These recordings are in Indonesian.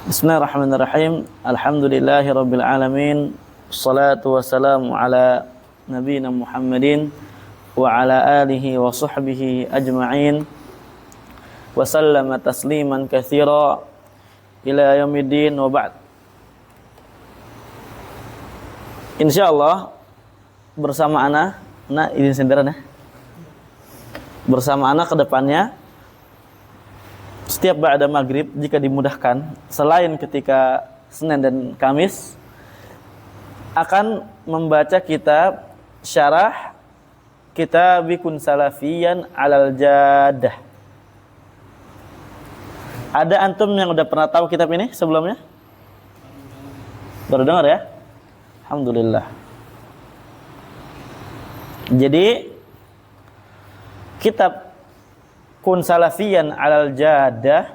Bismillahirrahmanirrahim. Alhamdulillahirabbil alamin. Wassalatu wassalamu ala nabiyyina Muhammadin wa ala alihi wa sahbihi ajma'in. Wa sallama tasliman katsira ila yaumiddin wa ba'd. Insyaallah bersama ana izin senderan ya. Bersama ana ke depannya setiap ba'da maghrib jika dimudahkan, selain ketika Senin dan Kamis, akan membaca kitab syarah kitab Bikun Salafiyan alal Jadah. Ada antum yang udah pernah tahu kitab ini sebelumnya? Baru dengar ya? Alhamdulillah. Jadi kitab Kun Salafiyan alal Jadah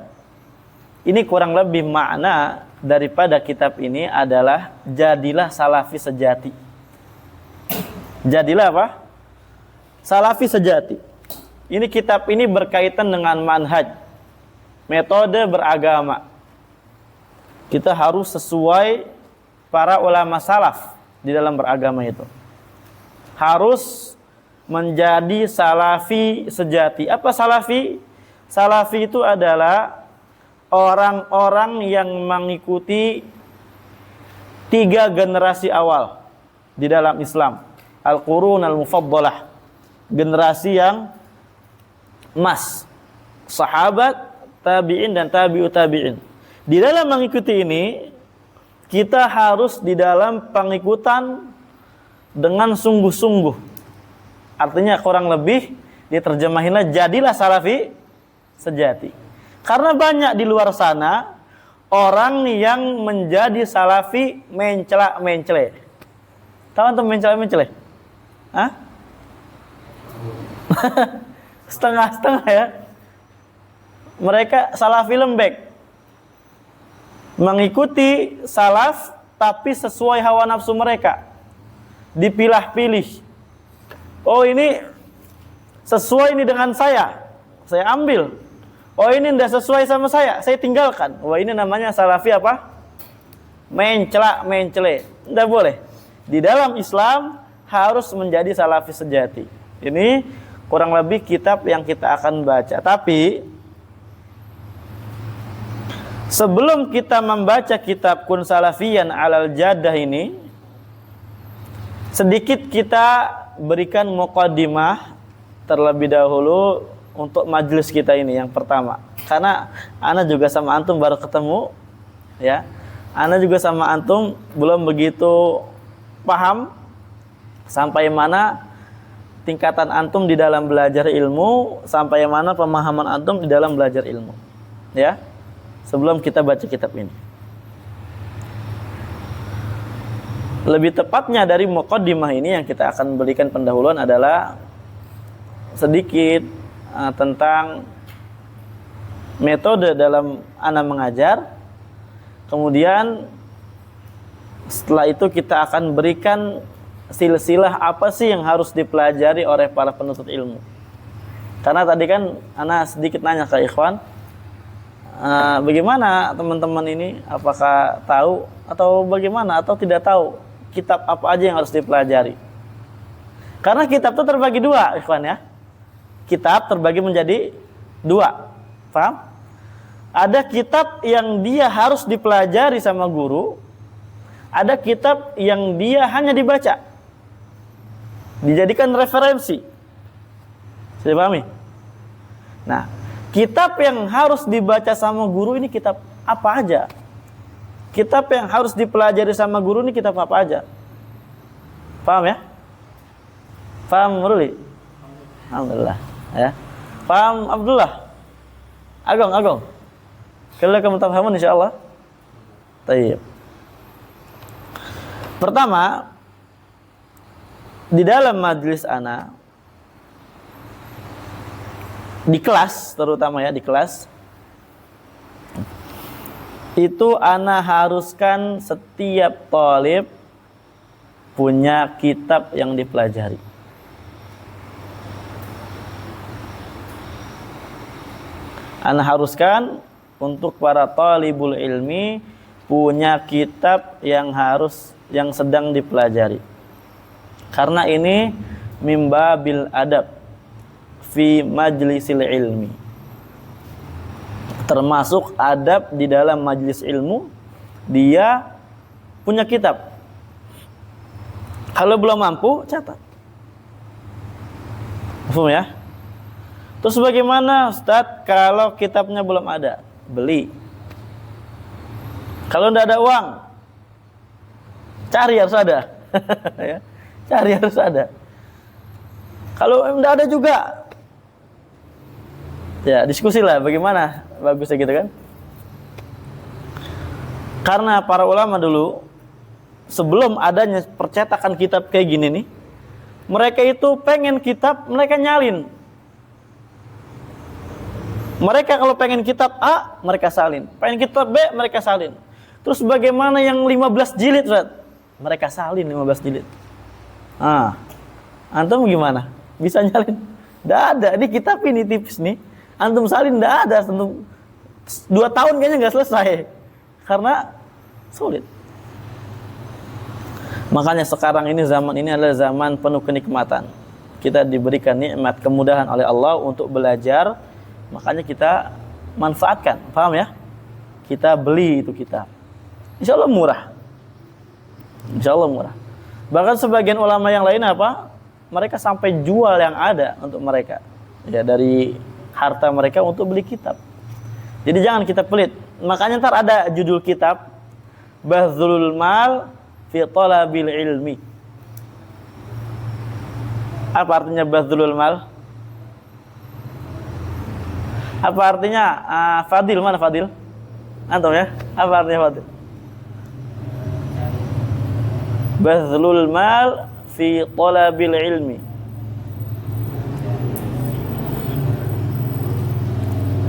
ini kurang lebih makna daripada kitab ini adalah jadilah salafi sejati. Jadilah apa? Salafi sejati. Ini kitab ini berkaitan dengan manhaj, metode beragama. Kita harus sesuai para ulama salaf di dalam beragama itu. Harus menjadi salafi sejati. Apa salafi? Salafi itu adalah orang-orang yang mengikuti 3 generasi awal di dalam Islam. Al-Qurun al-Mufaddalah. Generasi yang emas. Sahabat, tabi'in dan tabi'ut tabi'in. Di dalam mengikuti ini, kita harus di dalam pengikutan dengan sungguh-sungguh. Artinya kurang lebih diterjemahinlah jadilah salafi sejati. Karena banyak di luar sana orang yang menjadi salafi mencela-mencele. Tahu antum mencela-mencele? Hah? Setengah-setengah ya. Mereka salafi lembek. Mengikuti salaf tapi sesuai hawa nafsu mereka. Dipilah-pilih. Oh ini sesuai ini dengan saya ambil. Oh ini tidak sesuai sama saya tinggalkan. Wah ini namanya salafi apa? Mencela-mencele. Tidak boleh. Di dalam Islam harus menjadi salafi sejati. Ini kurang lebih kitab yang kita akan baca. Tapi sebelum kita membaca kitab Kun Salafiyan alal Jadah ini, sedikit kita berikan muqaddimah terlebih dahulu untuk majelis kita ini yang pertama. Karena ana juga sama antum baru ketemu ya. Ana juga sama antum belum begitu paham sampai mana tingkatan antum di dalam belajar ilmu, sampai mana pemahaman antum di dalam belajar ilmu. Ya. Sebelum kita baca kitab ini. Lebih tepatnya dari muqaddimah ini yang kita akan berikan pendahuluan adalah sedikit tentang metode dalam ana mengajar. Kemudian setelah itu kita akan berikan silsilah apa sih yang harus dipelajari oleh para penuntut ilmu. Karena tadi kan ana sedikit nanya ke ikhwan, bagaimana teman-teman ini, apakah tahu atau bagaimana atau tidak tahu kitab apa aja yang harus dipelajari. Karena kitab itu terbagi 2, ikhwan ya. Kitab terbagi menjadi 2. Paham? Ada kitab yang dia harus dipelajari sama guru. Ada kitab yang dia hanya dibaca. Dijadikan referensi. Sudah pahami? Nah, kitab yang harus dibaca sama guru ini kitab apa aja? Kitab yang harus dipelajari sama guru ini kitab apa aja? Paham ya? Paham Ruli? Alhamdulillah ya. Paham Abdullah? Agong. Kalau kamu tahamun insyaallah. Baik. Pertama, di dalam majelis ana di kelas, terutama ya di kelas, itu ana haruskan setiap thalib punya kitab yang dipelajari. Ana haruskan untuk para talibul ilmi punya kitab yang sedang dipelajari. Karena ini mimbabil adab fi majlisil ilmi. Termasuk adab di dalam majlis ilmu, dia punya kitab. Kalau belum mampu, catat. Paham ya? Terus bagaimana Ustaz kalau kitabnya belum ada? Beli. Kalau tidak ada uang, cari, harus ada. Ya, cari, harus ada. Kalau tidak ada juga, ya diskusi lah bagaimana bagusnya gitu kan. Karena para ulama dulu sebelum adanya percetakan kitab kayak gini nih, mereka itu pengen kitab, mereka nyalin. Mereka kalau pengen kitab A, mereka salin. Pengen kitab B, mereka salin. Terus bagaimana yang 15 jilid, Ustaz? Mereka salin 15 jilid. Antum gimana? Bisa nyalin? Nggak ada. Ini kitab ini tipis nih. Antum salin nggak ada. Antum 2 tahun kayaknya nggak selesai. Karena sulit. Makanya sekarang ini, zaman ini adalah zaman penuh kenikmatan. Kita diberikan nikmat, kemudahan oleh Allah untuk belajar. Makanya kita manfaatkan. Paham ya? Kita beli itu kitab. Insya Allah murah. Insya Allah murah. Bahkan sebagian ulama yang lain apa? Mereka sampai jual yang ada untuk mereka. Ya, dari harta mereka untuk beli kitab. Jadi jangan kita pelit. Makanya ntar ada judul kitab, Bazlul Mal fi Talabil Ilmi. Apa artinya Bazlul Mal? Apa artinya Fadil? Mana Fadil? Antum ya? Apa artinya Fadil? Bazlul mal fi talabil ilmi.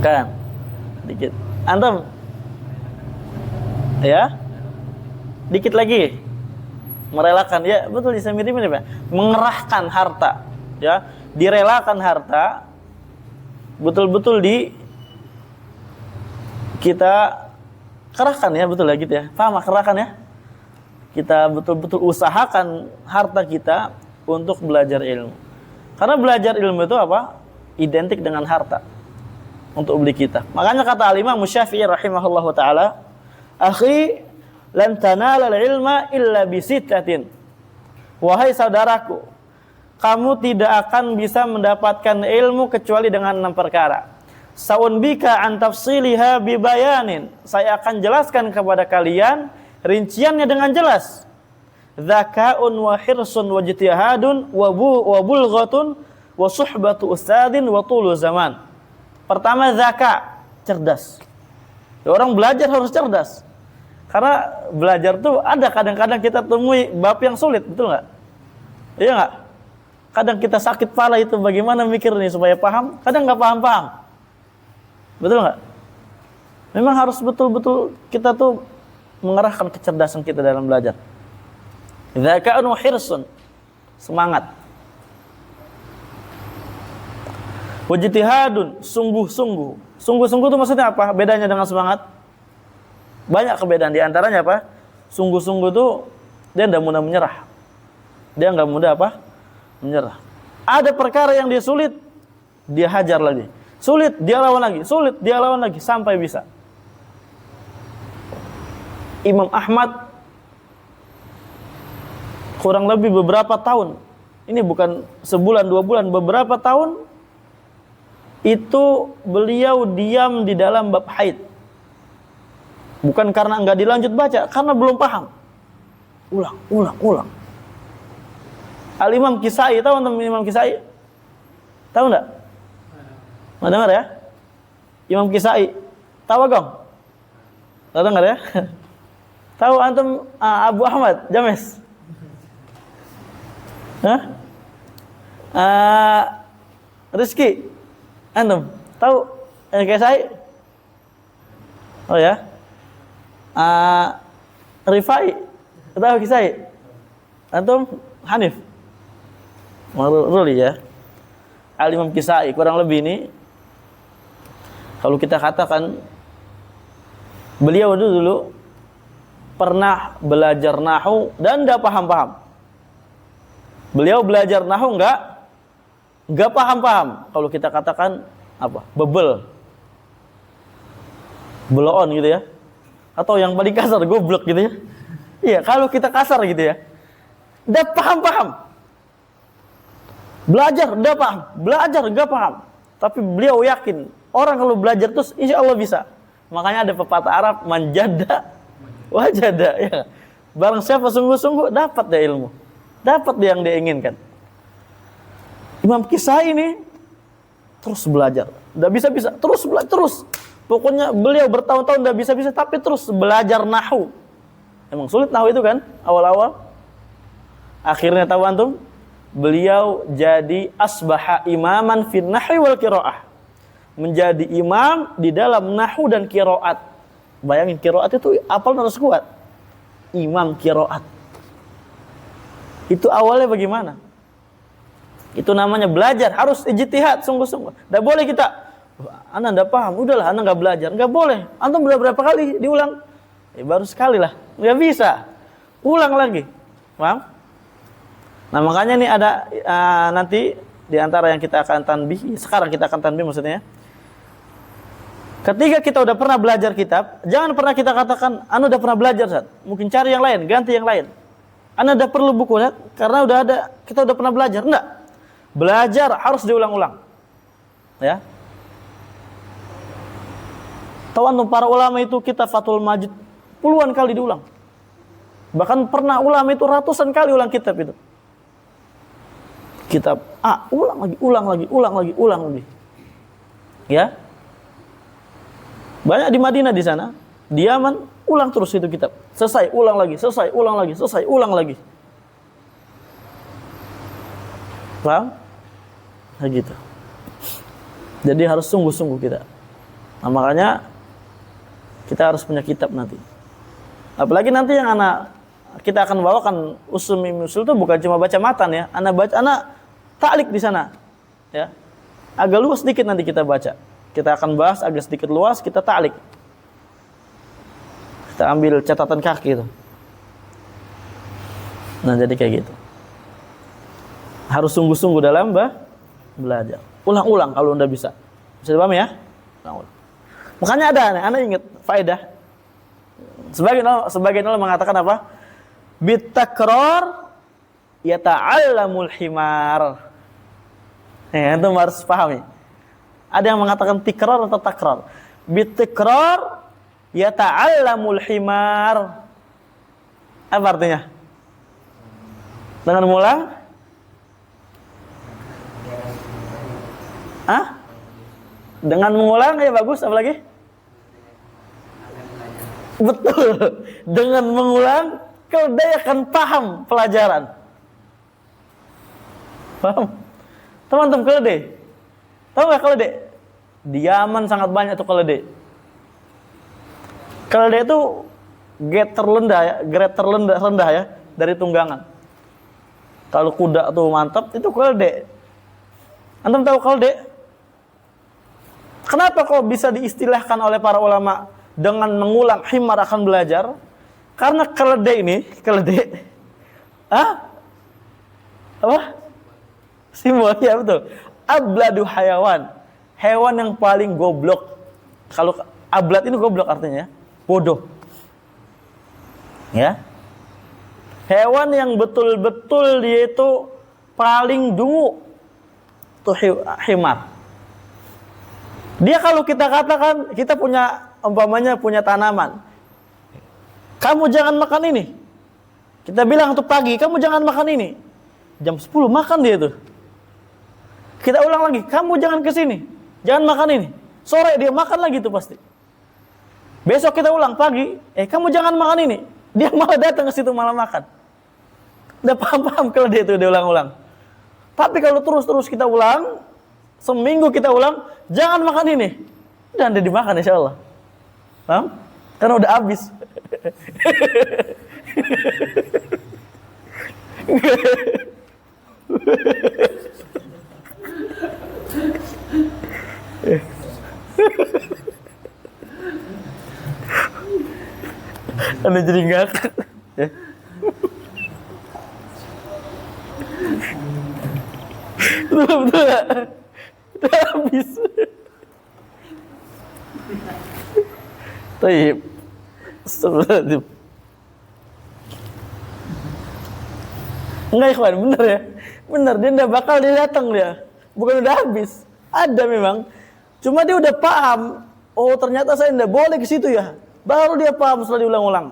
Kan? Dikit. Antum? Ya? Dikit lagi. Merelakan, ya betul, bisa mirip-mirip ya. Mengerahkan harta, ya, direlakan harta, betul-betul kita kerahkan, ya, betul ya gitu ya. Paham kerahkan ya? Kita betul-betul usahakan harta kita untuk belajar ilmu. Karena belajar ilmu itu apa? Identik dengan harta untuk beli kita. Makanya kata Al-Imam Syafi'i rahimahullahu taala, "Akhi, lan tanalal ilma illa bisittatin." Wahai saudaraku, kamu tidak akan bisa mendapatkan ilmu kecuali dengan 6 perkara. Saunbika an tafsiliha bibayanin. Saya akan jelaskan kepada kalian rinciannya dengan jelas. Dzakaun wa hirsun wa ijtihadun wa bulghatun wa suhbatu ustadin wa tulu zaman. Pertama, zaka, cerdas. Orang belajar harus cerdas. Karena belajar tuh ada kadang-kadang kita temui bab yang sulit, betul enggak? Iya enggak? Kadang kita sakit pala itu bagaimana mikir nih supaya paham, kadang enggak paham-paham. Betul enggak? Memang harus betul-betul kita tuh mengerahkan kecerdasan kita dalam belajar. Dzaka'un wa hirsun, semangat. Wajtihadun, sungguh-sungguh. Sungguh-sungguh itu maksudnya apa? Bedanya dengan semangat? Banyak kebedaan, di antaranya apa? Sungguh-sungguh itu dia tidak mudah menyerah. Dia enggak mudah apa? Menyerah. Ada perkara yang dia sulit, dia hajar lagi. Sulit, dia lawan lagi. Sulit, dia lawan lagi sampai bisa. Imam Ahmad kurang lebih beberapa tahun, ini bukan sebulan 2 bulan, beberapa tahun itu beliau diam di dalam bab haid. Bukan karena enggak dilanjut baca, karena belum paham. Ulang. Al-Imam Kisai, tahu teman Imam Kisai? Tahu enggak? Mau dengar ya? Imam Kisai. Tahu Agong? Tahu dengar ya? Tahu antum Abu Ahmad James? Hah? Rizki? Antum? Tahu Kisai? Oh ya? Rifai? Tahu Kisai? Antum? Hanif? Ruli ya? Al-Imam Kisai kurang lebih ini, kalau kita katakan Beliau dulu pernah belajar nahwu dan enggak paham-paham. Beliau belajar nahwu enggak paham-paham. Kalau kita katakan apa? Bebel. Beloon gitu ya. Atau yang paling kasar goblok gitu ya. Iya, kalau kita kasar gitu ya. Enggak paham-paham. Belajar enggak paham, belajar enggak paham. Tapi beliau yakin orang kalau belajar terus insya Allah bisa. Makanya ada pepatah Arab, manjada wajada ya. Barang siapa sungguh-sungguh dapat dia ilmu. Dapat dia yang dia inginkan. Imam Kisai ini terus belajar. Enggak bisa-bisa, terus belajar terus. Pokoknya beliau bertahun-tahun enggak bisa-bisa tapi terus belajar nahwu. Emang sulit nahwu itu kan awal-awal. Akhirnya tahu antum? Beliau jadi asbaha imaman fin nahwi wal qiraah. Menjadi imam di dalam nahwu dan qiraat. Bayangin qiraat itu apal harus kuat. Imam qiraat. Itu awalnya bagaimana? Itu namanya belajar, harus ijtihad sungguh-sungguh. Enggak boleh kita, ana enggak paham, udahlah ana enggak belajar. Enggak boleh. Antum berapa kali diulang? Baru sekali lah. Enggak bisa. Ulang lagi. Paham? Nah, makanya nih ada nanti di antara yang kita akan tanbih, sekarang kita akan tanbih maksudnya. Ketika kita udah pernah belajar kitab, jangan pernah kita katakan, anu udah pernah belajar, Ustaz. Mungkin cari yang lain, ganti yang lain. Anda udah perlu buku, Ustaz, karena udah ada, kita udah pernah belajar. Enggak. Belajar harus diulang-ulang. Ya. Tahu antum para ulama itu kita Fathul Majid puluhan kali diulang. Bahkan pernah ulama itu ratusan kali ulang kitab itu. Kitab ulang lagi. Ya. Banyak di Madinah di sana, di Yaman ulang terus itu kitab. Selesai, ulang lagi. Paham? Nah gitu. Jadi harus sungguh-sungguh kita. Nah, makanya kita harus punya kitab nanti. Apalagi nanti yang kita akan bawakan usul itu bukan cuma baca matan ya. Anak ta'liq di sana. Ya. Agak luas sedikit nanti kita baca. Kita akan bahas agak sedikit luas, kita ta'liq. Kita ambil catatan kaki itu. Nah, jadi kayak gitu. Harus sungguh-sungguh dalam belajar. Ulang-ulang kalau enggak bisa. Bisa dipahami ya? Ulang-ulang. Makanya ada, anak ingat faedah. Sebagian orang mengatakan apa? Bitakrar yata'allamul himar. Itu harus pahami. Ada yang mengatakan tikrar atau takrar. Bitakrar yata'allamul himar. Apa artinya? Dengan mengulang? Dengan mengulang ya bagus, apa lagi? Betul. Dengan mengulang keledai akan paham pelajaran. Paham? Teman-teman keledai. Tahu nggak keledai? Di Yaman sangat banyak tuh keledai. Keledai itu grade terendah ya dari tunggangan. Kalau kuda tuh mantap, itu keledai. Antum tahu keledai? Kenapa kok bisa diistilahkan oleh para ulama dengan mengulang himar akan belajar? Karena keledai apa? Simbol ya betul. Abladu hayawan. Hewan yang paling goblok. Kalau ablad ini goblok artinya ya. Bodoh. Ya. Hewan yang betul-betul dia itu paling dungu. Itu himar. Dia kalau kita katakan, kita punya, umpamanya punya tanaman. Kamu jangan makan ini. Kita bilang untuk pagi, kamu jangan makan ini. Jam 10 makan dia tuh. Kita ulang lagi, kamu jangan kesini. Jangan makan ini. Sore dia makan lagi tuh pasti. Besok kita ulang pagi, kamu jangan makan ini. Dia malah datang ke situ malah makan. Udah paham-paham kalau dia itu dia ulang-ulang. Tapi kalau terus-terus kita ulang, seminggu kita ulang, jangan makan ini. Dan dia dimakan insyaallah. Paham? Karena udah habis. Anu jadi ngak. Ya. Betul gak? Udah habis. Taib. Astagfirullahaladzim. Enggak ikhwan, bener ya? Bener, dia udah bakal dia datang dia. Bukan udah habis. Ada memang. Cuma dia udah paham. Oh ternyata saya tidak boleh ke situ ya. Baru dia paham setelah diulang-ulang.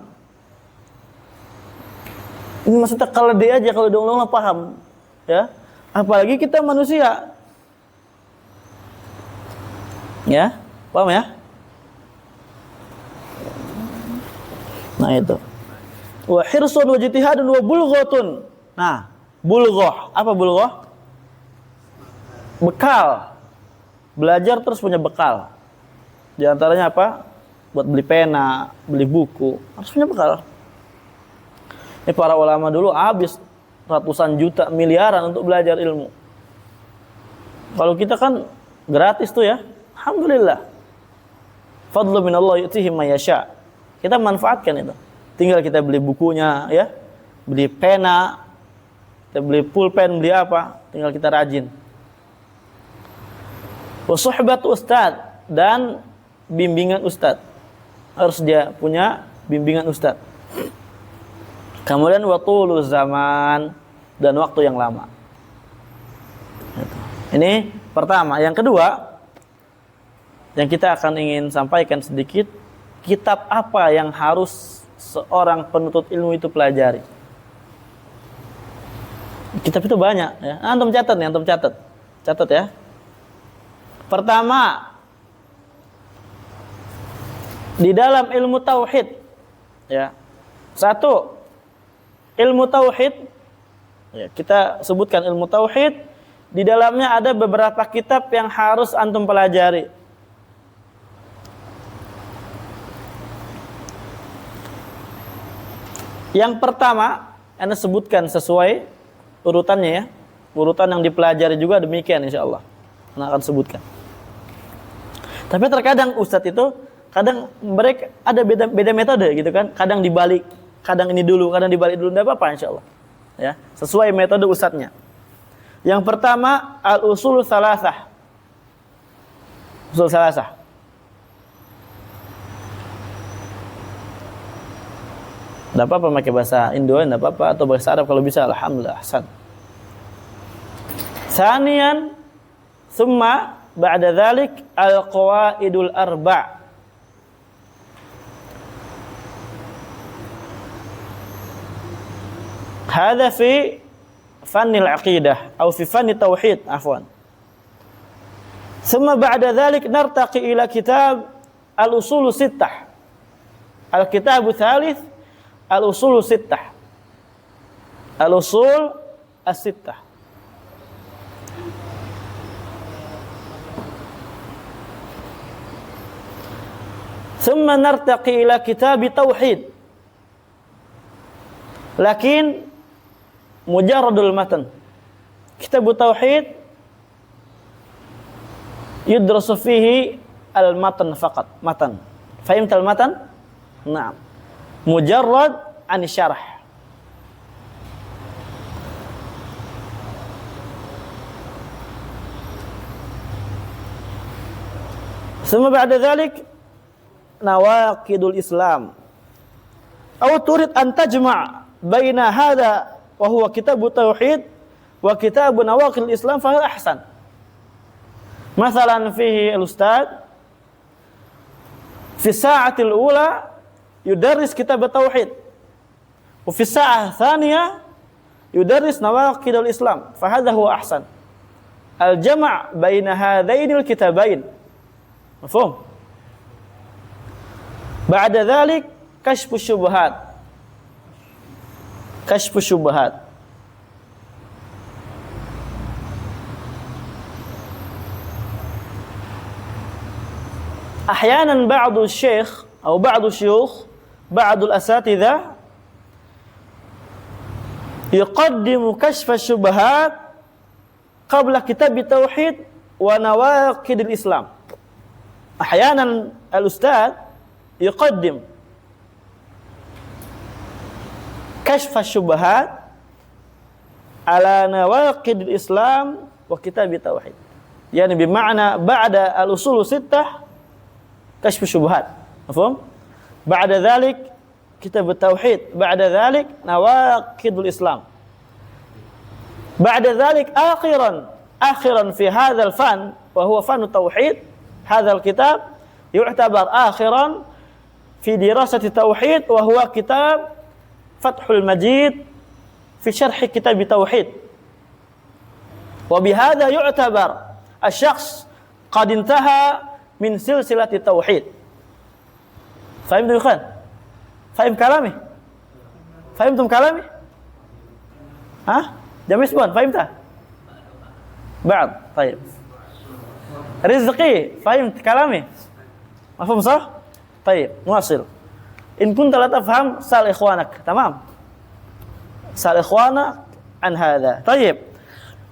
Ini maksudnya kalau dia aja kalau diulang-ulang paham. Ya. Apalagi kita manusia. Ya, paham ya? Nah itu. Wa hirsun wa jitihadun wa bulghatun. Nah, bulghah. Apa bulghah? Bekal. Belajar terus punya bekal. Di antaranya apa? Buat beli pena, beli buku. Harus punya bekal. Ini para ulama dulu habis ratusan juta, miliaran untuk belajar ilmu. Kalau kita kan gratis tuh ya. Alhamdulillah. Fadlu minallah yu'tihi may yasha. Kita manfaatkan itu. Tinggal kita beli bukunya ya. Beli pena, kita beli pulpen, beli apa, tinggal kita rajin. Wa suhbat ustad, dan bimbingan ustad. Harus dia punya bimbingan ustad. Kemudian wa tulu zaman, dan waktu yang lama. Ini pertama. Yang kedua, yang kita akan ingin sampaikan sedikit, kitab apa yang harus seorang penuntut ilmu itu pelajari. Kitab itu banyak ya. Antum catat nih, antum catat. Catat ya. Pertama, di dalam ilmu tauhid ya. Satu, ilmu tauhid ya, kita sebutkan ilmu tauhid, di dalamnya ada beberapa kitab yang harus antum pelajari. Yang pertama, Anda sebutkan sesuai urutannya ya. Urutan yang dipelajari juga demikian insyaallah. Anda akan sebutkan. Tapi terkadang ustadz itu kadang mereka ada beda metode gitu kan. Kadang dibalik, kadang ini dulu, kadang dibalik dulu, enggak apa-apa insyaallah. Ya, sesuai metode ustadznya. Yang pertama, al-usul salasah. Usul salasah. Enggak apa-apa pakai bahasa Indo, enggak apa-apa, atau bahasa Arab kalau bisa, alhamdulillah, ahsan. Tsaniyan, thumma ba'da dzalik al-qawaidul arba'. Hadza fi fanni al-aqidah atau fi fanni tauhid, afwan. Thumma ba'da dzalik nartaqi ila kitab al-usul sittah. Al-kitab tsalits al-usul sittah. Al-usul as-sittah. ثم نرتقي إلى كتاب توحيد لكن مجرد المتن. كتاب التوحيد يدرس فيه المتن فقط، متن. فهمت المتن؟ نعم. مجرد عن الشرح. ثم بعد ذلك nawaqidul Islam. Atau turid an tajma' baina hadha wa huwa kitab tauhid wa kitab nawaqidul Islam fa ahsan. Masalan fihi al-ustad fi sa'ati al-ula yudarris kitab tauhid wa fi sa'ah thaniyah yudarris nawaqidul Islam fa hadha huwa ahsan. Al-jama' baina hadainil kitabain. Mafhum? Ba'da dzalik kashfu syubhat. Kashfu syubhat. Ahyanan ba'du syekh atau ba'du syuyukh, ba'du al-asatidhah yuqaddimu kashfa syubhat qabla kitab tauhid wa nawaqid al-Islam. Ahyanan al-ustad يقدم kashf asy-syubhat ala nawaqid al-Islam wa kitab tauhid. Yani bermakna ba'da al-usul sittah kashf asy-syubhat. Mafhum? Ba'da dzalik kitab tauhid, ba'da dzalik nawaqid al-Islam. Ba'da dzalik akhiran fi hadzal fan wa huwa fan tauhid, hadzal kitab yu'tabar akhiran fi dirasati tauhid wa huwa kitab Fathul Majid fi syarh kitab tauhid. Wa bihadza yu'tabar asy-syakhs qad intaha min silsilati tauhid. Fahim tu kan? Fahim kalami? Fahimtum kalami? Jamis buan, fahim tak? Ba'd, طيب. Rizqi, fahim kalami? Mafhum sah? طيب, نواصل. إن كنت لا تفهم سأل إخوانك، تمام؟ سأل إخوانك عن هذا. طيب.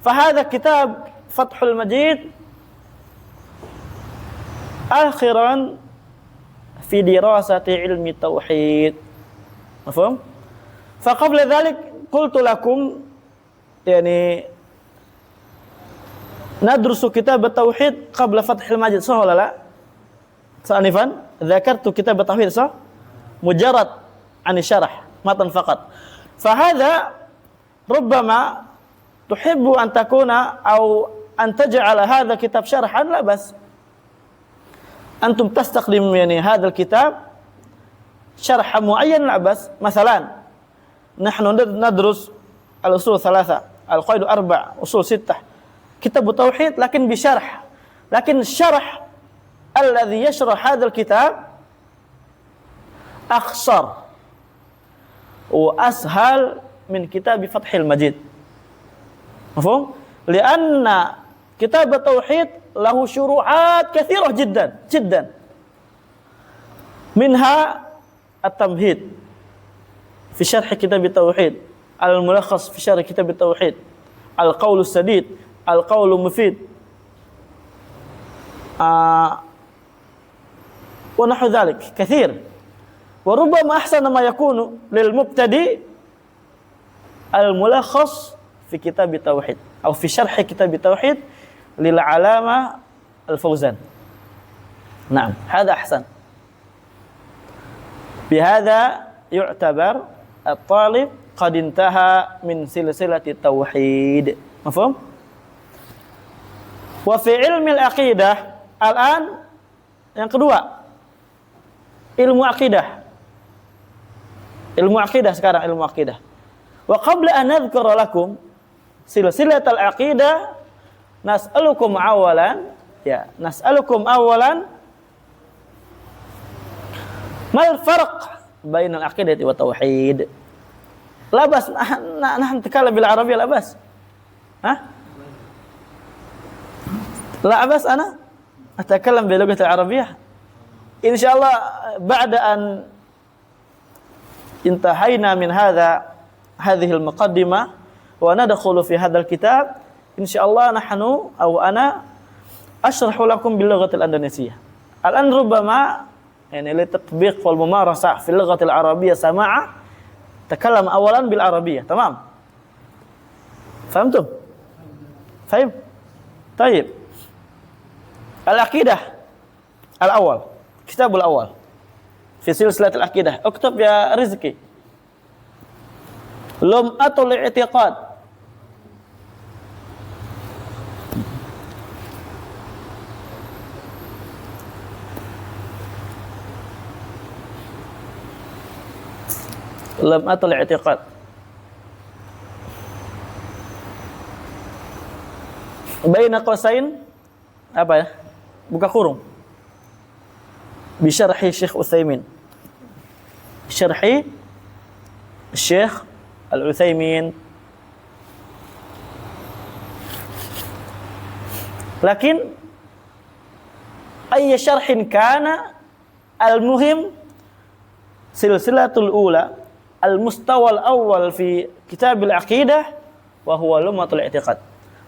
فهذا كتاب فتح المجيد آخرا في دراسة علم التوحيد. مفهوم؟ فقبل ذلك قلت لكم يعني ندرس كتاب التوحيد قبل فتح المجيد، صح ولا لا؟ آنفا ذكرت كتاب التوحيد صح؟ مجرد عن الشرح متن فقط. فهذا ربما تحب أن تكون أو أن تجعل هذا كتاب شرحا، لا بس أنتم تستخدم يعني هذا الكتاب شرح معين، لا بس. مثلا نحن ندرس الأصول ثلاثة، القواعد أربع، أصول ستة، كتاب التوحيد لكن بشرح. لكن الشرح الذي يشرح هذا الكتاب أخصر وأسهل من كتاب فتح المجيد. مفهوم؟ لأن كتاب التوحيد له شروحات كثيرة جدا جدا، منها التمهيد في شرح كتاب التوحيد، الملخص في شرح كتاب التوحيد، القول السديد، القول المفيد، ونحو ذلك كثير. وربما أحسن ما يكون للمبتدئ الملخص في كتاب التوحيد أو في شرح كتاب التوحيد للعلامة الفوزان. نعم، هذا أحسن. بهذا يعتبر الطالب قد انتهى من سلسلة التوحيد. مفهوم؟ وفي علم العقيدة الآن yang kedua, ilmu akidah. Ilmu akidah sekarang, ilmu akidah. Wa qabla an nadhkura lakum silsilatal aqidah nas'alukum awalan mal farq bainal aqidati wa tauhid. La bas nahnu natakallam bil arabiyyah, la bas. La bas ana atakallam bil lughati al arabiyyah. Insyaallah ba'da an intahayna min hadhihi al-muqaddimah wa nadkhulu fi hadzal kitab, insyaallah nahnu aw ana ashrahu lakum bil lughati al-indonesiyah. Al-an rubbama yani li tatbiq wal mumarasah fi lughati al-arabiyyah sama'a takallam awalan bil arabiyyah, tamam? Fahamtum? Fahim? Tayyib. Al-aqidah al-awwal, kitabul awal fi silsilatil aqidah. Uktub ya Rizki. Lum'atul i'tiqad. Lum'atul i'tiqad. Baina qausain apa ya? Buka kurung. بشرح الشيخ عثيمين، شرح الشيخ العثيمين. لكن أي شرح كان المهم سلسلة الأولى المستوى الأول في كتاب العقيدة وهو لمعة الاعتقاد.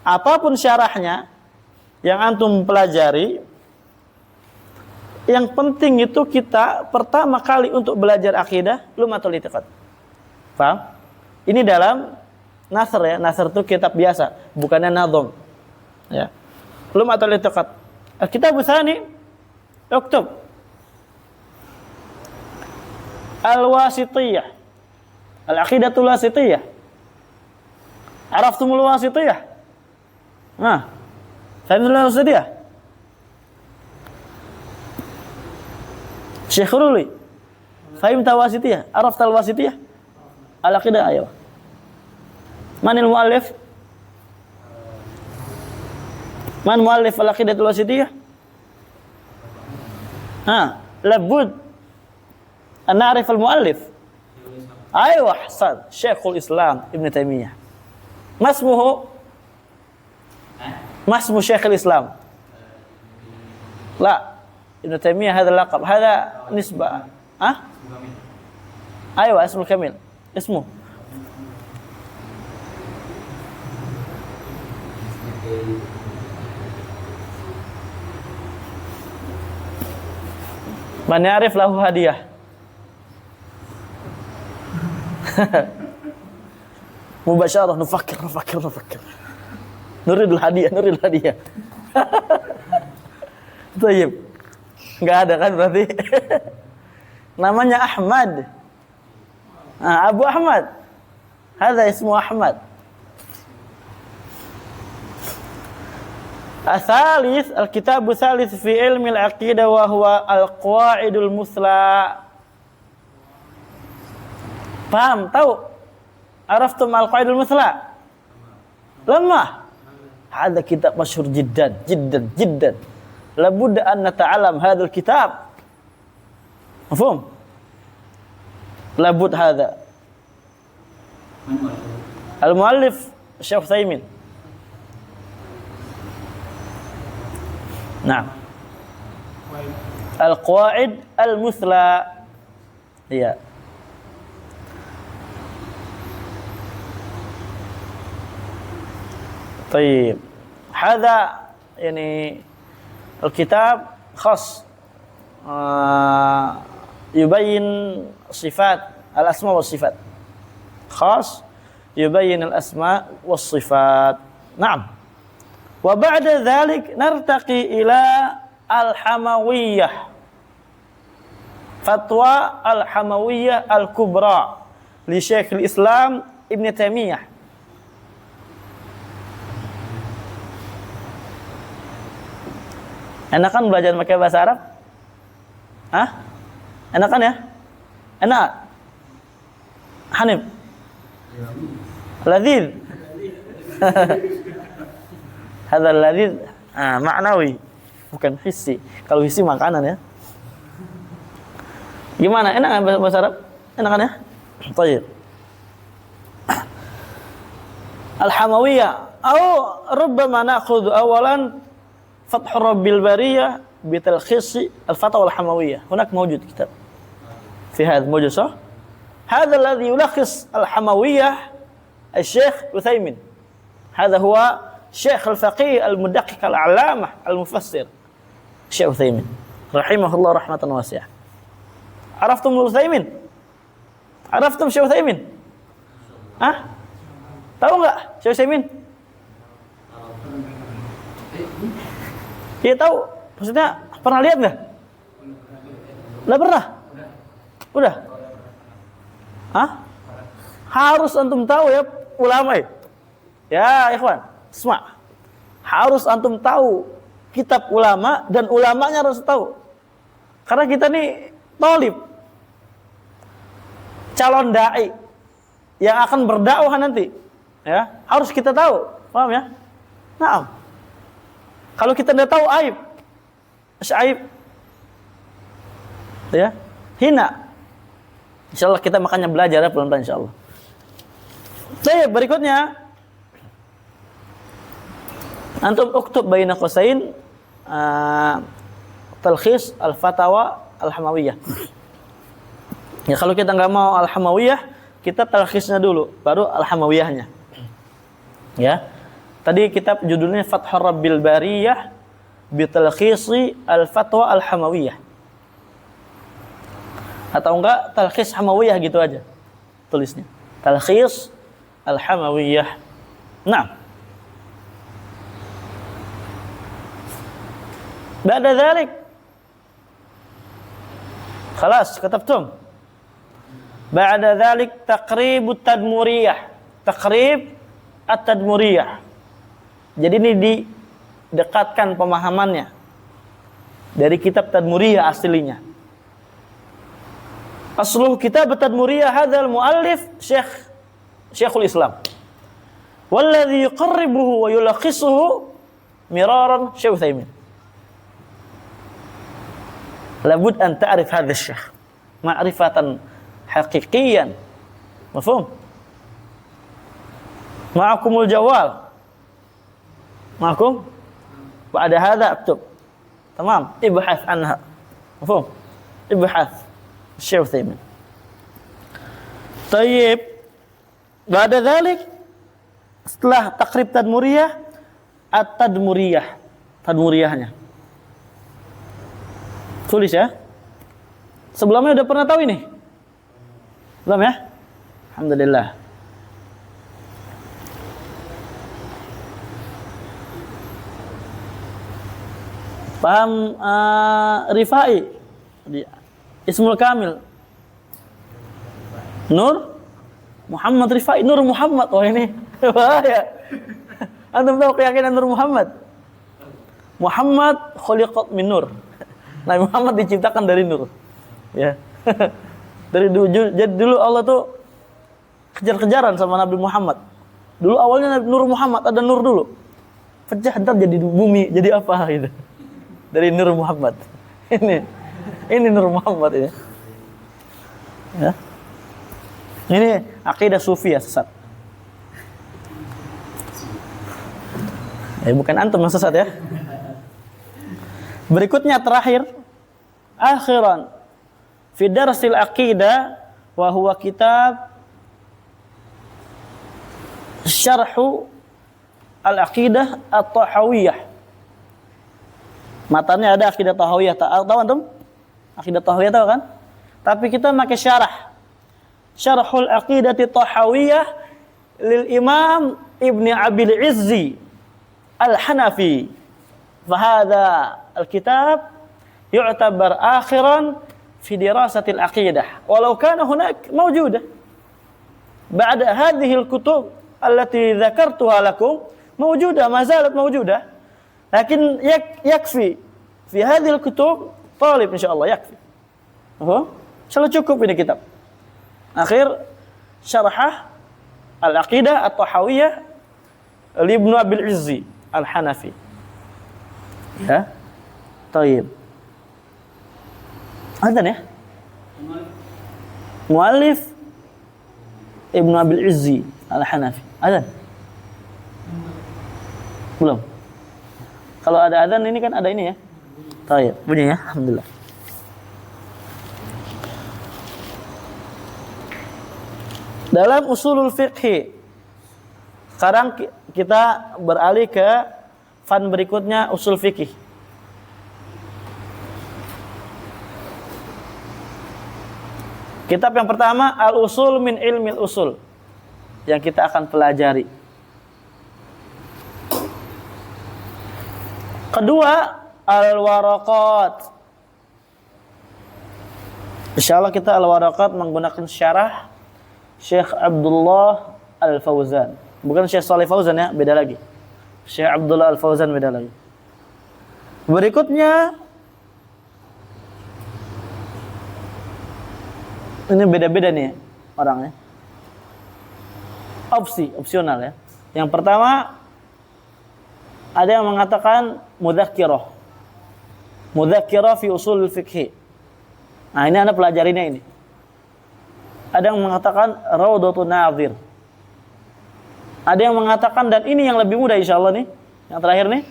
Apapun syarahnya yang antum pelajari, yang penting itu kita pertama kali untuk belajar akidah lumatul i'tiqad. Paham? Ini dalam Nasr ya. Nasr itu kitab biasa, bukannya nadhom. Ya. Belum atau litiqat. Kitab tsani uktub Al-Wasitiyah. Al-Aqidatul Wasitiyah. Araftumul Wasitiyah? Nah. Fahimtul Wasitiyah? Syekh Ruli. Fahimta Wasitiyah? Araftal Wasitiyah? Al-Aqidah ayo. Manil muallif? Man muallif al-Aqidatul Wasitiyah? Labud an na'rif al-muallif. Aywa, ahsan. Syekhul Islam Ibn Taimiyah. Masmuhu? Masmu Syekhul Islam? La. Ibn Taimiyah hada laqab. Hada nisbah. Aywa, ismul kamil. Ismu. Man ya'rif lahu hadiah. Mubasyarah nufakkir. Nuridul hadiah. Tayyib. Enggak ada kan berarti? Namanya Ahmad. Abu Ahmad. Hadza ismu Ahmad. Al-thalith, al-kitab al-thalith fi ilmi al-aqidah wa huwa al-qawaidul musla. Paham? Tahu? Araftum al-qawaidul musla? Lama. Hada kitab masyhur jiddan. Labudda an nata'alam hadzal kitab. Mafhum? Labud hada. Al-muallif Syekh Utsaimin. Naam. Al-qawaid al-musla. Iya. طيب. هذا يعني الكتاب خاص يبين صفات الأسماء والصفات. خاص يبين الأسماء والصفات. نعم. وبعد ذلك نرتقي إلى الحموية. فتوى الحموية الكبرى لشيخ الإسلام ابن تيمية. Enak kan belajar pakai bahasa Arab? Enak kan ya? Enak? Hanif? Ladid? Hadzal ladid ma'nawi, bukan hissi. Kalau hissi makanan ya. Gimana? Enak kan bahasa Arab? Enak kan ya? Baik. Al-Hamawiyah atau rubbama na'khudhu awalan Fathur Rabbil Bariyah بتلخيص الفتاوى الحموية. هناك موجود كتاب في هذا موجود صح؟ هذا الذي يلخص الحموية الشيخ عثيمين. هذا هو شيخ الفقيه المدقق العلامة المفسر الشيخ عثيمين رحمه الله رحمة واسعة. عرفتم عثيمين؟ عرفتم شيخ عثيمين؟ tahu nggak Syekh Utsaimin? Iya tahu. Maksudnya pernah lihat nggak? Nggak pernah? Udah? Harus antum tahu ya ulama ya ikhwan. Semua harus antum tahu kitab ulama dan ulamanya harus tahu. Karena kita nih thalib, calon dai yang akan berdakwah nanti. Ya, harus kita tahu. Paham ya? Naam. Kalau kita tidak tahu aib. Aib. Ya, hina. Insyaallah kita makanya belajar ya pelan-pelan insyaallah. Baik, berikutnya antum uktub baina qausain talkhis al-fatawa al-hamawiyah. Ya kalau kita enggak mau al-hamawiyah, kita talkhisnya dulu, baru al-hamawiyahnya. Ya. Tadi kitab judulnya Fathur Rabbil Bariyah bi talkhisi al-fatwa al-hamawiyah. Atau enggak talkhis hamawiyah gitu aja tulisnya. Talkhis Al-Hamawiyah. Nah, ba'da dzalik خلاص كتبتم بعد ذلك تقريب التدمuriyah, takrib at-tadmuriyah. Jadi ini didekatkan pemahamannya dari kitab Tadmuriyah aslinya. Asluh kitab Tadmuriyah hadzal muallif Syekhul Islam. Walladhi yuqarribuhu wa yulakhisuhu miraran Syekh Utsaimin. Labud an ta'rif hadha asy-syekh ma'rifatan haqiqiyan. Mafhum? Ma'akumul jawal. Ma'akum? Ba'da hadha aktub. Tamam, ibhath anha. Mafhum? Ibhath Syekh Utsaimin. Tayyib. Ba'da dzalik setelah takrib tadmuriyah at-tadmuriyah. Tadmuriyahnya. Tulis ya. Sebelumnya udah pernah tahu ini? Belum ya? Alhamdulillah. Paham Rifai? Ismul Kamil. Nur Muhammad Rifai, Nur Muhammad. Oh ini bahaya. Antum tahu keyakinan Nur Muhammad? Muhammad khuliqat min nur. Nabi Muhammad diciptakan dari nur. Ya. Dari dulu, jadi dulu Allah tuh kejar-kejaran sama Nabi Muhammad. Dulu awalnya Nur Muhammad, ada nur dulu. Pecah ntar jadi bumi, jadi apa gitu. Dari Nur Muhammad. Ini Nur Muhammad ini. Ya. Ini akidah sufi ya, sesat. Bukan antum yang sesat ya. Berikutnya terakhir, akhiran fi darsil aqidah wa huwa kitab Syarhu al-Aqidah at-Tahawiyah. Matanya ada Aqidah Tahawiyah, tahu antum? Aqidah Tahawiyah tahu kan? Tapi kita pakai syarah. Syarhul Aqidati Tahawiyah lil Imam Ibni Abil Izzi Al-Hanafi. Fahadha الكتاب يعتبر آخرا في دراسة العقيدة ولو كان هناك موجودة بعد هذه الكتب التي ذكرتها لكم موجودة ما زالت موجودة لكن يكفي في هذه الكتب طالب إن شاء الله يكفي إن شاء الله cukup ini kitab akhir syarah al-aqidah at-tahawiyah Ibnu Abil Izzi Al-Hanafi ya. Tayyib. Adhan ya? Muallif Ibnu Abil Izzi Al-Hanafi. Adhan? Belum. Kalau ada adhan ini kan ada ini ya. Tayyib. Bunyi ya. Alhamdulillah. Dalam usulul fiqhi. Sekarang kita beralih ke fan berikutnya, usul fikih. Kitab yang pertama Al-Usul min Ilmil Usul yang kita akan pelajari. Kedua Al-Waraqat. Insyaallah kita Al-Waraqat menggunakan syarah Syekh Abdullah Al-Fauzan. Bukan Syekh Shalih Fauzan ya, beda lagi. Syekh Abdullah Al-Fauzan beda lagi. Berikutnya ini beda-beda nih orangnya. Opsional ya. Yang pertama ada yang mengatakan mudzakkirah. Mudzakkirah fi usul fiqh. Nah, ini Anda pelajarinya ini. Ada yang mengatakan Raudhatun Nadhir. Ada yang mengatakan, dan ini yang lebih mudah insyaallah nih, yang terakhir nih,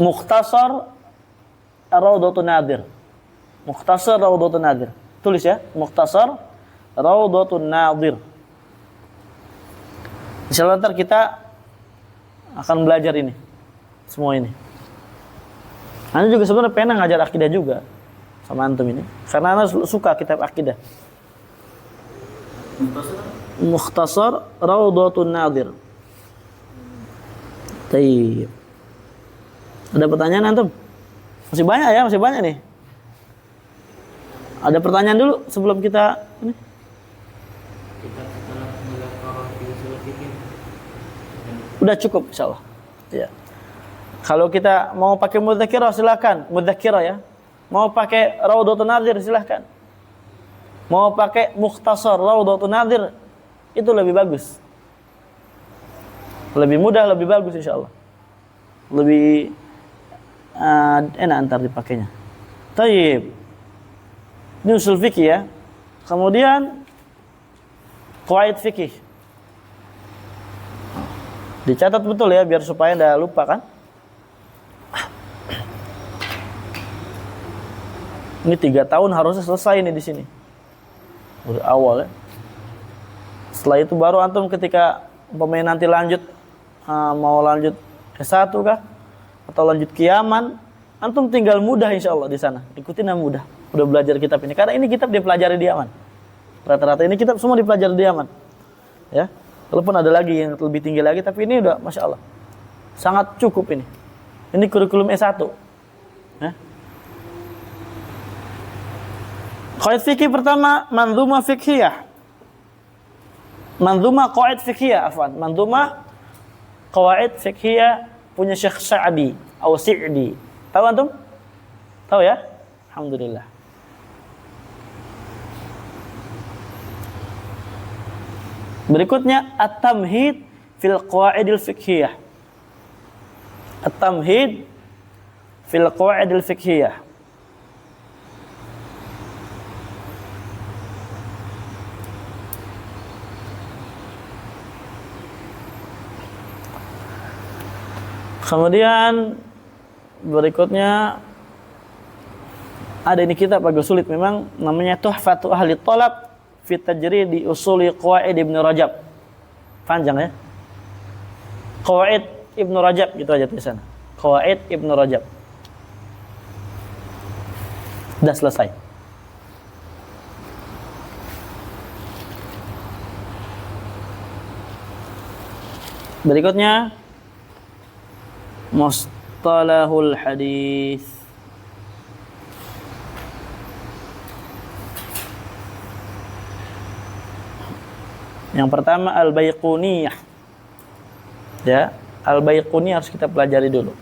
Mukhtasar Raudhatun Nadhir. Mukhtasar Raudhatun Nadhir. Tulis ya, Mukhtasar Raudhatun Nadhir. Insyaallah ntar kita akan belajar ini, semua ini. Anda juga sebenarnya pengen ngajar akidah juga sama antum ini, karena Anda suka kitab akidah. Mukhtasar Rawdatun Nadhir. Tayyib. Ada pertanyaan antum? Masih banyak ya, masih banyak nih. Ada pertanyaan dulu sebelum kita ini. Udah cukup insyaallah. Ya. Kalau kita mau pakai mudzakirah silakan, mudzakirah ya. Mau pakai Rawdatun Nadhir silakan. Mau pakai Mukhtasar Rawdatun Nadhir itu lebih bagus. Lebih mudah, lebih bagus insyaallah. Lebih enak antar dipakainya. Tayyib. Ini usul fikih ya. Kemudian qawaid fikih. Dicatat betul ya biar supaya enggak lupa kan. Ini 3 tahun harusnya selesai nih di sini. Udah awal ya. Setelah itu baru antum ketika pemain nanti lanjut mau lanjut S1 kah atau lanjut ke Yaman, antum tinggal mudah insyaallah di sana. Ikutin yang mudah. Udah belajar kitab ini. Karena ini kitab dipelajari di Yaman. Rata-rata ini kitab semua dipelajari di Yaman. Ya. Walaupun ada lagi yang lebih tinggi lagi, tapi ini udah Masya Allah. Sangat cukup ini. Ini kurikulum S1. Ya. Qawaid fikih pertama, manzumah fikhiyah. Manzumah qawaid fikhiyah, afwan. Manzumah qawaid fikhiyah punya Syekh Sa'di atau Si'di. Tahu antum? Tahu ya? Alhamdulillah. Berikutnya at-tamhid fil qawaidil fiqhiyah. At-tamhid fil qawaidil fiqhiyah. Kemudian berikutnya ada ini kitab agak sulit memang, namanya Tuhfatu Ahli Talab fi Tajridi Usuli Qawaid Ibnu Rajab. Panjang ya. Qawaid Ibnu Rajab gitu aja tulisannya. Qawaid Ibnu Rajab. Sudah selesai. Berikutnya Mustalahul Hadis. Yang pertama Al-Baiquniyah. Ya, Al-Baiquniyah harus kita pelajari dulu.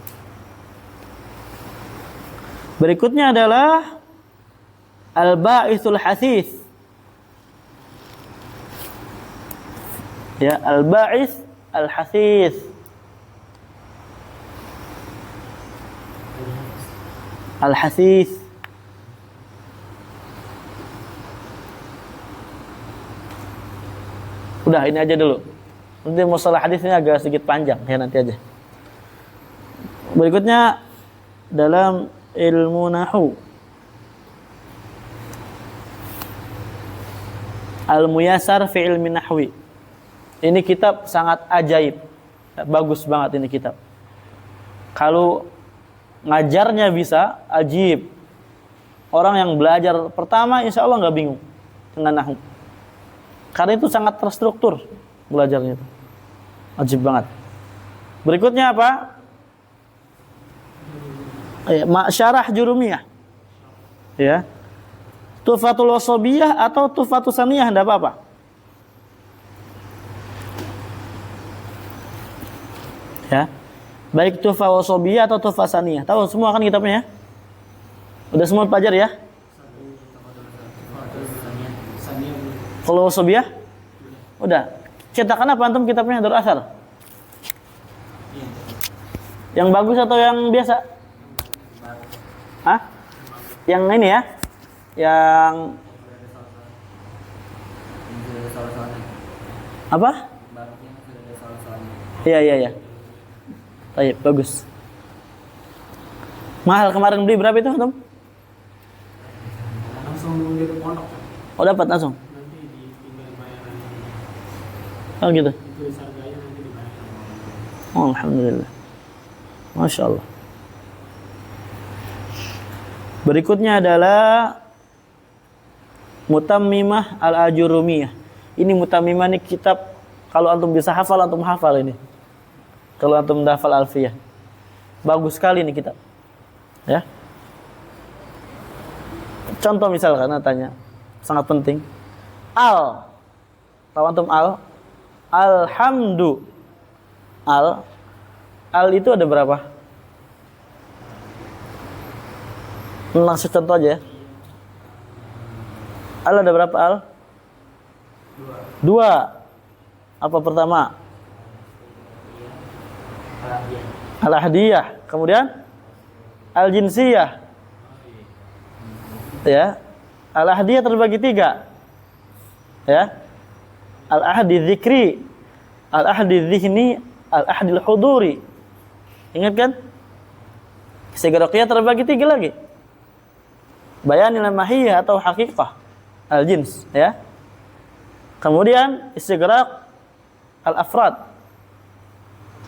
Berikutnya adalah Al-Ba'ithul Hasis. Ya, Al-Ba'its Al-Hasis. Al-Hasis. Udah ini aja dulu. Nanti masalah hadis ini agak sedikit panjang ya, nanti aja. Berikutnya dalam ilmu nahwu Al-Muyassar fi ilmi nahwi. Ini kitab sangat ajaib. Bagus banget ini kitab. Kalau ngajarnya bisa ajib. Orang yang belajar pertama insya Allah nggak bingung dengan nahwu. Karena itu sangat terstruktur belajarnya itu. Ajib banget. Berikutnya apa? Syarah Jurumiyah. Ya. Tuhfatul Wasabiyah atau Tuhfatus Saniyah enggak apa-apa. Ya. Baik Tuhfa Wasabiyah atau Tuhfa Saniyah. Tahu semua kan kitabnya ya? Udah semua pelajari ya? Kalau Wasabiyah? Udah. Cetakan apa antum kitabnya Darul Asar? Yang bagus atau yang biasa? Hah? Yang ini ya? Yang apa? Iya. Baik, bagus. Mahal kemarin beli berapa itu antum? Langsung dari pondok. Oh dapat langsung. Nanti tinggal bayar. Oh gitu. Itu harganya nanti dibayar. Oh, alhamdulillah. Masya Allah. Berikutnya adalah Mutammimah Al-Ajurumiyah. Ini Mutamimah nih kitab, kalau antum bisa hafal, antum hafal ini. Kalau antum hafal Alfiyah. Bagus sekali nih kitab. Ya. Contoh misalkan tanya, sangat penting. Tahu antum alhamdu. Al itu ada berapa? Langsung contoh aja ya. Al ada berapa al? Dua. Apa pertama? Al-ahdiyah. Kemudian al-jinsiyah. Ya. Al-ahdiyah terbagi 3. Ya. Al-ahdi dzikri, al-ahdi dzihni, al-ahdi al-huduri. Ingat kan? Istigraqiyah terbagi 3 lagi. Bayanil mahiyah atau haqiqah, al-jins, ya. Kemudian istighraq al-afrad.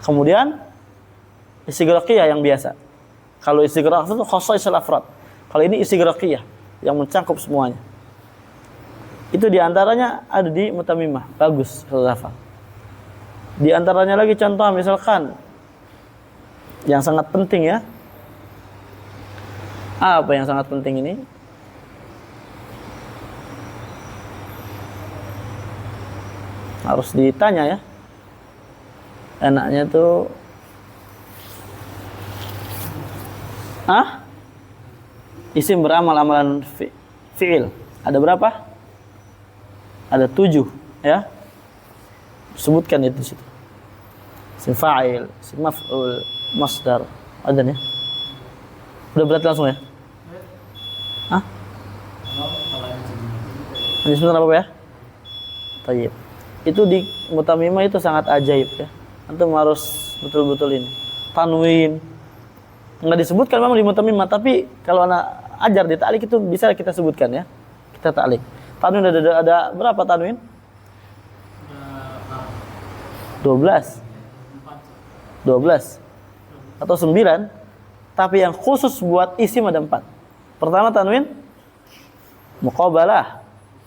Kemudian istighraqiyah yang biasa. Kalau istighraq itu khusus al-afrad. Kalau ini istighraqiyah yang mencakup semuanya. Itu diantaranya ada di Mutamimah. Bagus kalau hafal. Di antaranya lagi contoh misalkan yang sangat penting ya. Apa yang sangat penting ini? Harus ditanya ya. Enaknya tuh isim beramal amalan fi'il. Ada berapa? Ada 7 ya. Sebutkan itu di situ. Isim fa'il, isim maf'ul, masdar. Ada nih. Udah berarti langsung ya? Ini sebentar apa ya? Tayyib. Itu di Mutamimah itu sangat ajaib ya. Antum harus betul-betul ini. Tanwin. Enggak disebutkan memang di Mutamimah, tapi kalau anak ajar di ta'liq itu bisa kita sebutkan ya. Kita ta'liq. Tanwin ada berapa tanwin? 12. 12. Atau 9. Tapi yang khusus buat isim ada 4. Pertama tanwin muqabalah.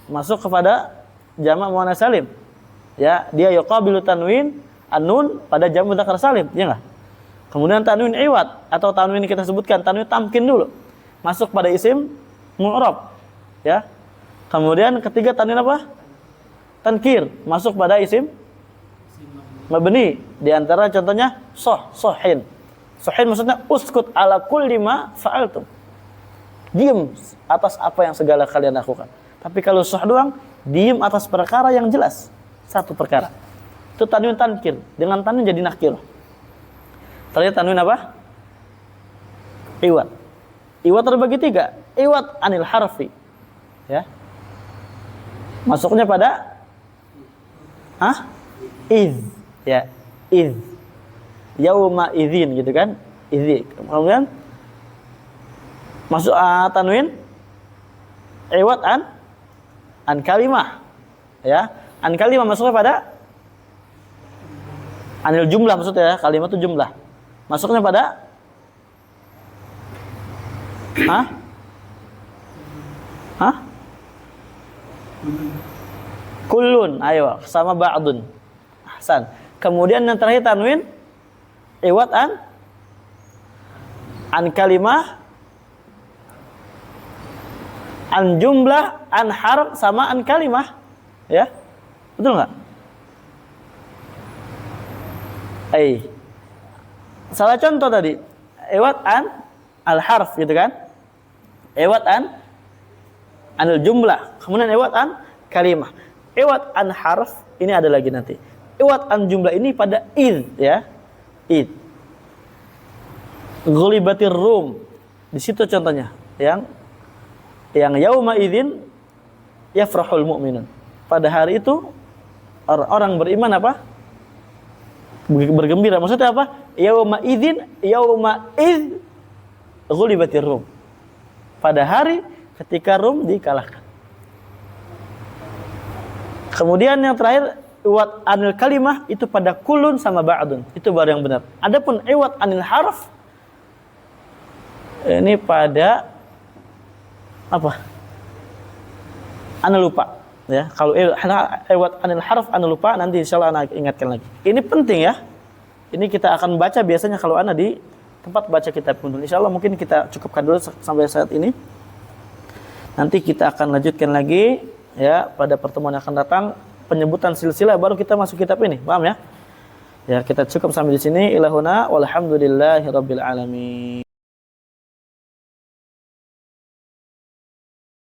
Masuk kepada jamak muannats salim. Ya, dia yuqabilu tanwin an-nun pada jamak mudzakkar salim, ya enggak? Kemudian tanwin iwad atau tanwin kita sebutkan tanwin tamkin dulu. Masuk pada isim mu'rab. Ya. Kemudian ketiga tanwin apa? Tankir, masuk pada isim mabni. Di antara contohnya sohin. Sohin maksudnya uskut ala kulli ma fa'altum. Diam atas apa yang segala kalian lakukan. Tapi kalau soh doang, diam atas perkara yang jelas. Satu perkara. Itu tanwin tankir. Dengan tanwin jadi nakir. Ternyata tanwin apa? Iwad. Iwad terbagi 3. Iwad anil harfi. Ya. Masuknya pada iz. Ya, iz. Yauma idzin gitu kan? Idzi. Kemudian masuk tanwin iwad an kalimah. Ya. An kalimah masuknya pada anil jumlah maksudnya ya. Kalimat itu jumlah. Masuknya pada kullun, ayo sama ba'dun. Ahsan. Kemudian yang terakhir tanwin iwad an kalimah, an jumlah, an harf sama an kalimah. Ya. Betul enggak? Salah contoh tadi. Iwad an al-harf gitu kan? Iwad anil jumlah. Kemudian iwad an kalimah. Iwad an harf ini ada lagi nanti. Iwad an jumlah ini pada id ya. Id. Ghulibatir rum. Di situ contohnya yang yauma idzin yafrahul mu'minun. Pada hari itu orang beriman apa? Bergembira. Maksudnya apa? Yauma idzin, yauma idz ghulibatir rum. Pada hari ketika Rum dikalahkan. Kemudian yang terakhir iwad anil kalimah itu pada kulun sama ba'dun. Itu baru yang benar. Adapun iwad anil harf ini pada apa? Ana lupa. Ya, kalau lewat anil harf anda lupa, nanti insyaallah ana ingatkan lagi. Ini penting ya. Ini kita akan baca biasanya kalau ana di tempat baca kitab pun. Insyaallah mungkin kita cukupkan dulu sampai saat ini. Nanti kita akan lanjutkan lagi ya pada pertemuan yang akan datang, penyebutan silsilah baru kita masuk kitab ini. Paham ya? Ya, kita cukup sampai di sini. Ilahuna walhamdulillahirabbil alamin.